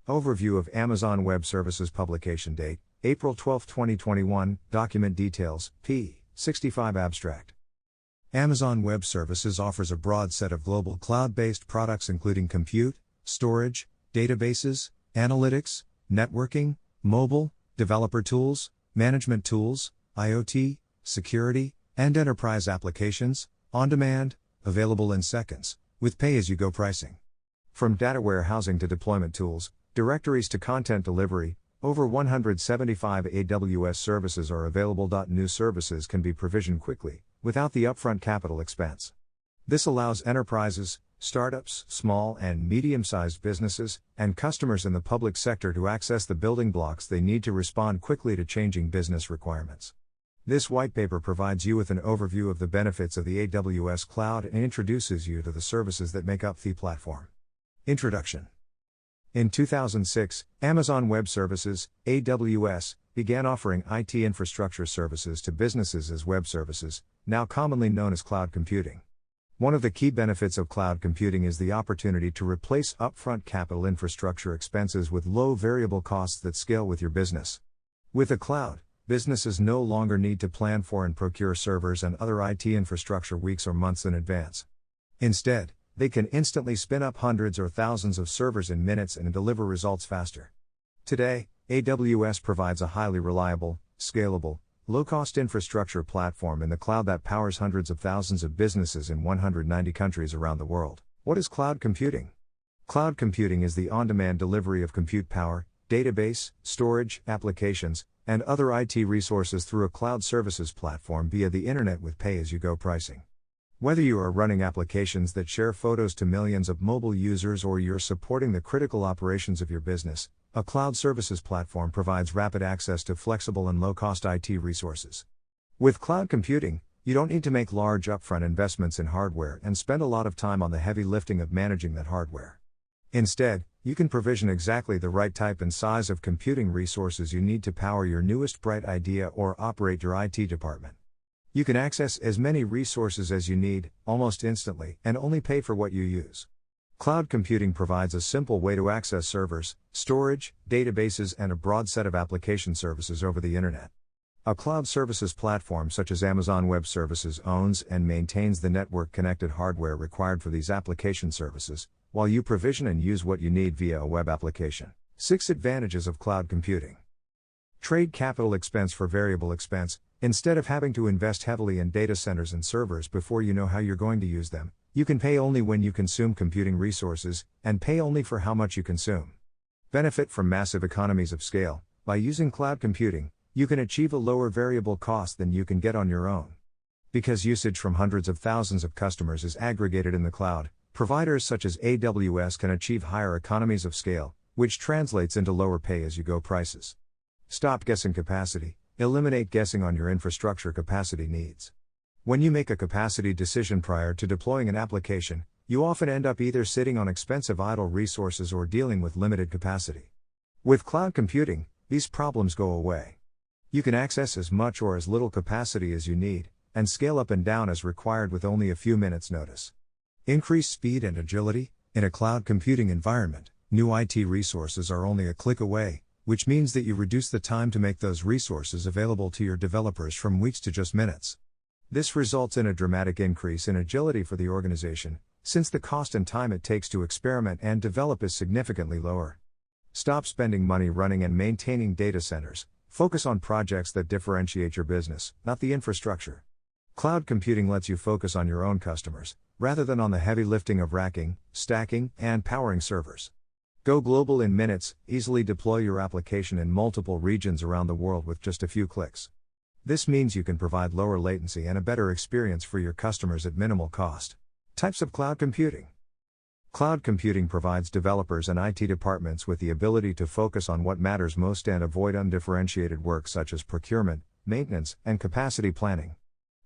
Overview of Amazon Web Services publication date, April 12, 2021, document details, p. 65 abstract. Amazon Web Services offers a broad set of global cloud-based products including compute, storage, databases, analytics, networking, mobile, developer tools, management tools, IoT, security, and enterprise applications, on demand, available in seconds, with pay-as-you-go pricing. From data warehousing to deployment tools, directories to content delivery, over 175 AWS services are available.New services can be provisioned quickly, without the upfront capital expense. This allows enterprises, startups, small and medium-sized businesses, and customers in the public sector to access the building blocks they need to respond quickly to changing business requirements. This whitepaper provides you with an overview of the benefits of the AWS Cloud and introduces you to the services that make up the platform. Introduction. In 2006, Amazon Web Services, AWS, began offering IT infrastructure services to businesses as web services, now commonly known as cloud computing. One of the key benefits of cloud computing is the opportunity to replace upfront capital infrastructure expenses with low variable costs that scale with your business. With the cloud, businesses no longer need to plan for and procure servers and other IT infrastructure weeks or months in advance. Instead, they can instantly spin up hundreds or thousands of servers in minutes and deliver results faster. Today, AWS provides a highly reliable, scalable, low-cost infrastructure platform in the cloud that powers hundreds of thousands of businesses in 190 countries around the world. What is cloud computing? Cloud computing is the on-demand delivery of compute power, database, storage, applications, and other IT resources through a cloud services platform via the internet with pay-as-you-go pricing. Whether you are running applications that share photos to millions of mobile users or you're supporting the critical operations of your business, a cloud services platform provides rapid access to flexible and low-cost IT resources. With cloud computing, you don't need to make large upfront investments in hardware and spend a lot of time on the heavy lifting of managing that hardware. Instead, you can provision exactly the right type and size of computing resources you need to power your newest bright idea or operate your IT department. You can access as many resources as you need, almost instantly, and only pay for what you use. Cloud computing provides a simple way to access servers, storage, databases, and a broad set of application services over the internet. A cloud services platform such as Amazon Web Services owns and maintains the network-connected hardware required for these application services, while you provision and use what you need via a web application. 6 Advantages of cloud computing. Trade capital expense for variable expense. Instead of having to invest heavily in data centers and servers before you know how you're going to use them, you can pay only when you consume computing resources, and pay only for how much you consume. Benefit from massive economies of scale. By using cloud computing, you can achieve a lower variable cost than you can get on your own. Because usage from hundreds of thousands of customers is aggregated in the cloud, providers such as AWS can achieve higher economies of scale, which translates into lower pay-as-you-go prices. Stop guessing capacity. Eliminate guessing on your infrastructure capacity needs. When you make a capacity decision prior to deploying an application, you often end up either sitting on expensive idle resources or dealing with limited capacity. With cloud computing, these problems go away. You can access as much or as little capacity as you need, and scale up and down as required with only a few minutes' notice. Increased speed and agility. In a cloud computing environment, new IT resources are only a click away, which means that you reduce the time to make those resources available to your developers from weeks to just minutes. This results in a dramatic increase in agility for the organization, since the cost and time it takes to experiment and develop is significantly lower. Stop spending money running and maintaining data centers. Focus on projects that differentiate your business, not the infrastructure. Cloud computing lets you focus on your own customers, rather than on the heavy lifting of racking, stacking, and powering servers. Go global in minutes. Easily deploy your application in multiple regions around the world with just a few clicks. This means you can provide lower latency and a better experience for your customers at minimal cost. Types of cloud computing. Cloud computing provides developers and IT departments with the ability to focus on what matters most and avoid undifferentiated work such as procurement, maintenance, and capacity planning.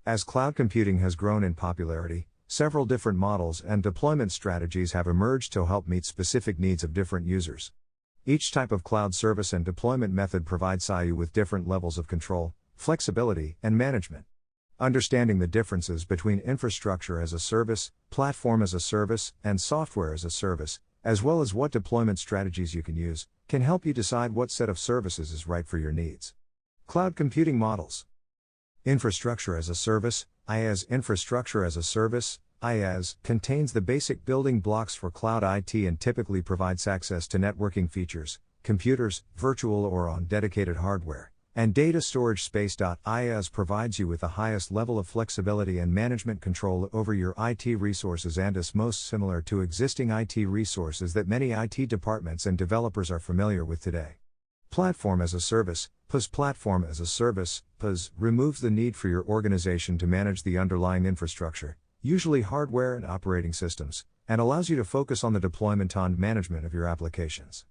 As cloud computing has grown in popularity, several different models and deployment strategies have emerged to help meet specific needs of different users. Each type of cloud service and deployment method provides you with different levels of control, flexibility, and management. Understanding the differences between infrastructure as a service, platform as a service, and software as a service, as well as what deployment strategies you can use, can help you decide what set of services is right for your needs. Cloud computing models. Infrastructure as a service, IaaS. Infrastructure as a service, IaaS, contains the basic building blocks for cloud IT and typically provides access to networking features, computers, virtual or on dedicated hardware, and data storage space. IaaS provides you with the highest level of flexibility and management control over your IT resources and is most similar to existing IT resources that many IT departments and developers are familiar with today. Platform as a service, PaaS. Platform as a service, PaaS, removes the need for your organization to manage the underlying infrastructure, usually hardware and operating systems, and allows you to focus on the deployment and management of your applications.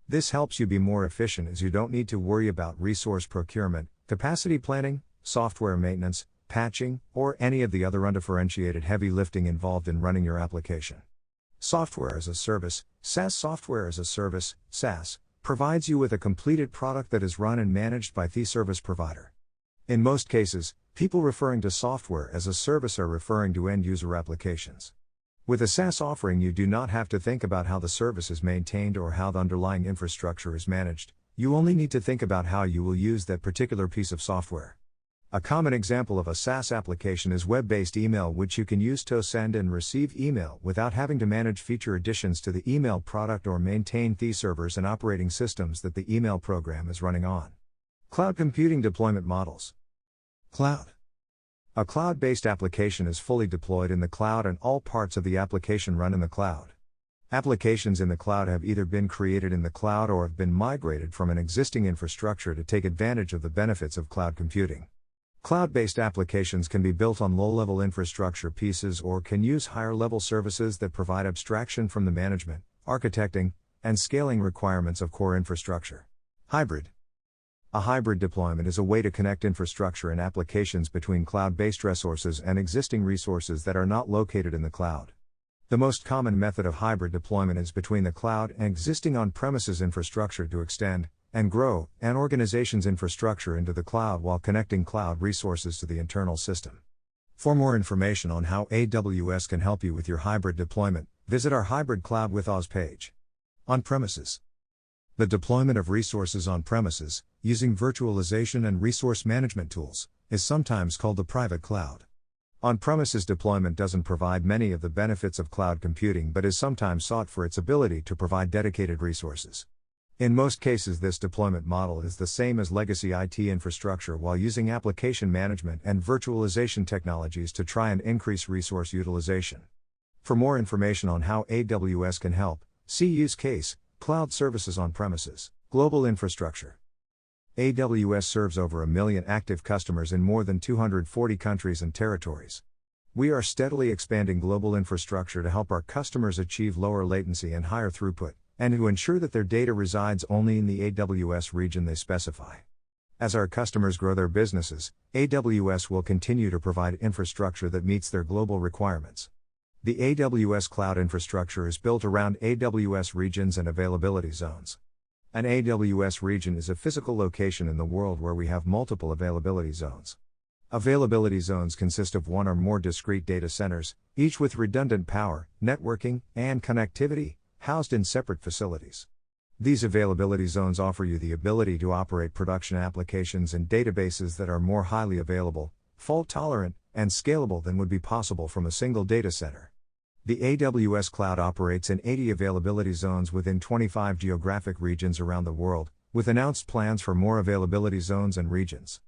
This helps you be more efficient as you don't need to worry about resource procurement, capacity planning, software maintenance, patching, or any of the other undifferentiated heavy lifting involved in running your application. Software as a service, SaaS. Software as a service, SaaS, provides you with a completed product that is run and managed by the service provider. In most cases, people referring to software as a service are referring to end-user applications. With a SaaS offering, you do not have to think about how the service is maintained or how the underlying infrastructure is managed. You only need to think about how you will use that particular piece of software. A common example of a SaaS application is web-based email, which you can use to send and receive email without having to manage feature additions to the email product or maintain the servers and operating systems that the email program is running on. Cloud computing deployment models. Cloud. A cloud-based application is fully deployed in the cloud and all parts of the application run in the cloud. Applications in the cloud have either been created in the cloud or have been migrated from an existing infrastructure to take advantage of the benefits of cloud computing. Cloud-based applications can be built on low-level infrastructure pieces or can use higher-level services that provide abstraction from the management, architecting, and scaling requirements of core infrastructure. Hybrid. A hybrid deployment is a way to connect infrastructure and applications between cloud-based resources and existing resources that are not located in the cloud. The most common method of hybrid deployment is between the cloud and existing on-premises infrastructure to extend and grow an organization's infrastructure into the cloud while connecting cloud resources to the internal system. For more information on how AWS can help you with your hybrid deployment, visit our Hybrid Cloud with Oz page. On-premises. The deployment of resources on-premises, using virtualization and resource management tools, is sometimes called the private cloud. On-premises deployment doesn't provide many of the benefits of cloud computing but is sometimes sought for its ability to provide dedicated resources. In most cases, this deployment model is the same as legacy IT infrastructure while using application management and virtualization technologies to try and increase resource utilization. For more information on how AWS can help, see use case, Cloud Services on-premises, Global Infrastructure. AWS serves over 1 million active customers in more than 240 countries and territories. We are steadily expanding global infrastructure to help our customers achieve lower latency and higher throughput, and to ensure that their data resides only in the AWS region they specify. As our customers grow their businesses, AWS will continue to provide infrastructure that meets their global requirements. The AWS Cloud infrastructure is built around AWS regions and availability zones. An AWS region is a physical location in the world where we have multiple availability zones. Availability zones consist of one or more discrete data centers, each with redundant power, networking, and connectivity, housed in separate facilities. These availability zones offer you the ability to operate production applications and databases that are more highly available, fault-tolerant, and scalable than would be possible from a single data center. The AWS Cloud operates in 80 availability zones within 25 geographic regions around the world, with announced plans for more availability zones and regions.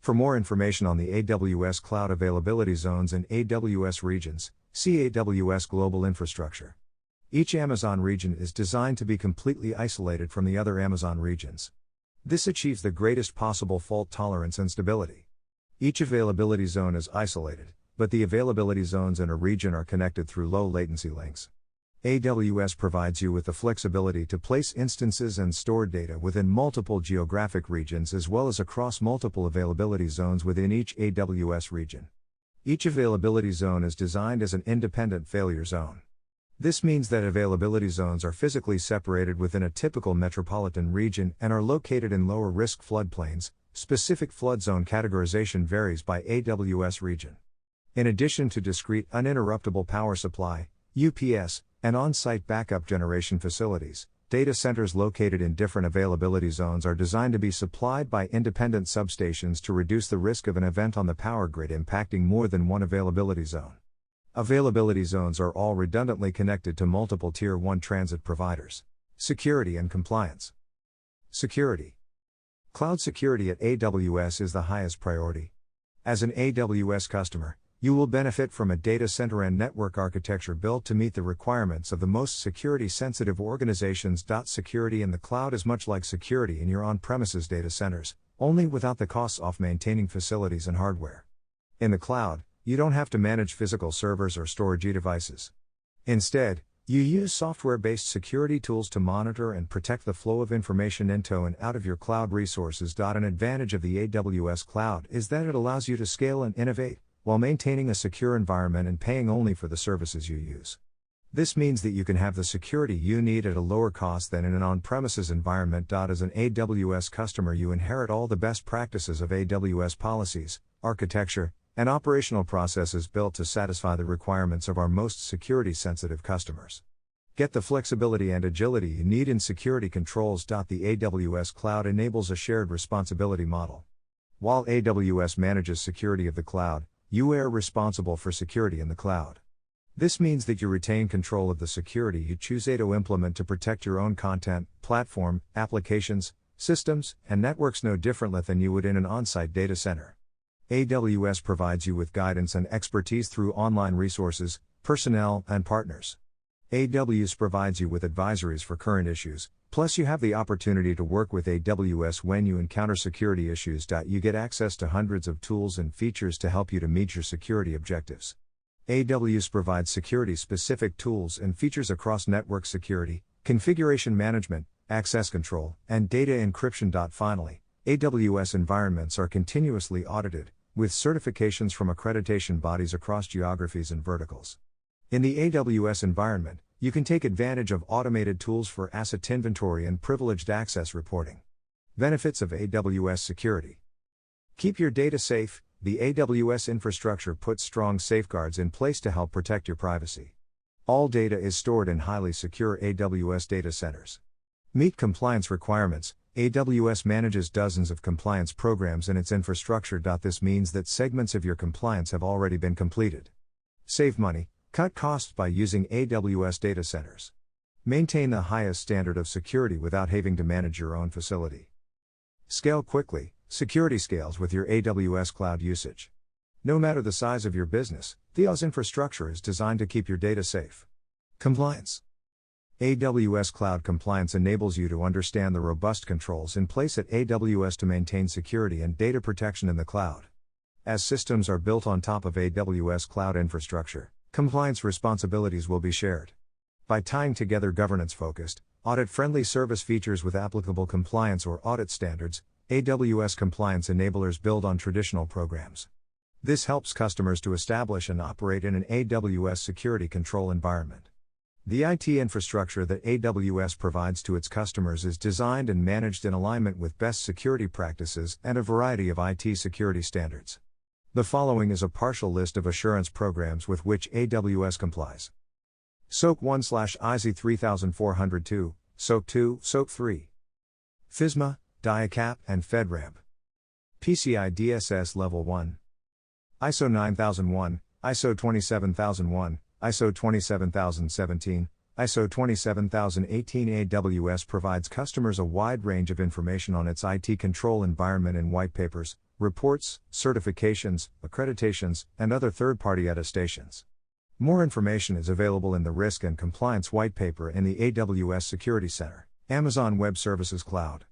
For more information on the AWS Cloud availability zones and AWS regions, see AWS Global Infrastructure. Each Amazon region is designed to be completely isolated from the other Amazon regions. This achieves the greatest possible fault tolerance and stability. Each availability zone is isolated, but the availability zones in a region are connected through low latency links. AWS provides you with the flexibility to place instances and store data within multiple geographic regions as well as across multiple availability zones within each AWS region. Each availability zone is designed as an independent failure zone. This means that availability zones are physically separated within a typical metropolitan region and are located in lower risk floodplains. Specific flood zone categorization varies by AWS region. In addition to discrete uninterruptible power supply, UPS, and on-site backup generation facilities. Data centers located in different availability zones are designed to be supplied by independent substations to reduce the risk of an event on the power grid impacting more than one availability zone. Availability zones are all redundantly connected to multiple Tier 1 transit providers. Security and compliance. Security. Cloud security at AWS is the highest priority. As an AWS customer, you will benefit from a data center and network architecture built to meet the requirements of the most security-sensitive organizations. Security in the cloud is much like security in your on-premises data centers, only without the costs of maintaining facilities and hardware. In the cloud, you don't have to manage physical servers or storage devices. Instead, you use software-based security tools to monitor and protect the flow of information into and out of your cloud resources. An advantage of the AWS Cloud is that it allows you to scale and innovate, while maintaining a secure environment and paying only for the services you use. This means that you can have the security you need at a lower cost than in an on-premises environment. As an AWS customer, you inherit all the best practices of AWS policies, architecture, and operational processes built to satisfy the requirements of our most security-sensitive customers. Get the flexibility and agility you need in security controls. The AWS Cloud enables a shared responsibility model. While AWS manages security of the cloud, you are responsible for security in the cloud. This means that you retain control of the security you choose to implement to protect your own content, platform, applications, systems, and networks no differently than you would in an on-site data center. AWS provides you with guidance and expertise through online resources, personnel, and partners. AWS provides you with advisories for current issues, plus you have the opportunity to work with AWS when you encounter security issues. You get access to hundreds of tools and features to help you to meet your security objectives. AWS provides security-specific tools and features across network security, configuration management, access control, and data encryption. Finally, AWS environments are continuously audited, with certifications from accreditation bodies across geographies and verticals. In the AWS environment, you can take advantage of automated tools for asset inventory and privileged access reporting. Benefits of AWS security. Keep your data safe. The AWS infrastructure puts strong safeguards in place to help protect your privacy. All data is stored in highly secure AWS data centers. Meet compliance requirements. AWS manages dozens of compliance programs in its infrastructure. This means that segments of your compliance have already been completed. Save money. Cut costs by using AWS data centers. Maintain the highest standard of security without having to manage your own facility. Scale quickly. Security scales with your AWS cloud usage. No matter the size of your business, the AWS infrastructure is designed to keep your data safe. Compliance. AWS Cloud Compliance enables you to understand the robust controls in place at AWS to maintain security and data protection in the cloud. As systems are built on top of AWS Cloud infrastructure, compliance responsibilities will be shared. By tying together governance-focused, audit-friendly service features with applicable compliance or audit standards, AWS compliance enablers build on traditional programs. This helps customers to establish and operate in an AWS security control environment. The IT infrastructure that AWS provides to its customers is designed and managed in alignment with best security practices and a variety of IT security standards. The following is a partial list of assurance programs with which AWS complies. SOC 1/ISO 3402, SOC 2, SOC 3. FISMA, DIACAP, and FedRAMP. PCI DSS Level 1. ISO 9001, ISO 27001, ISO 27017, ISO 27018. AWS provides customers a wide range of information on its IT control environment in whitepapers, reports, certifications, accreditations, and other third-party attestations. More information is available in the Risk and Compliance Whitepaper in the AWS Security Center, Amazon Web Services Cloud.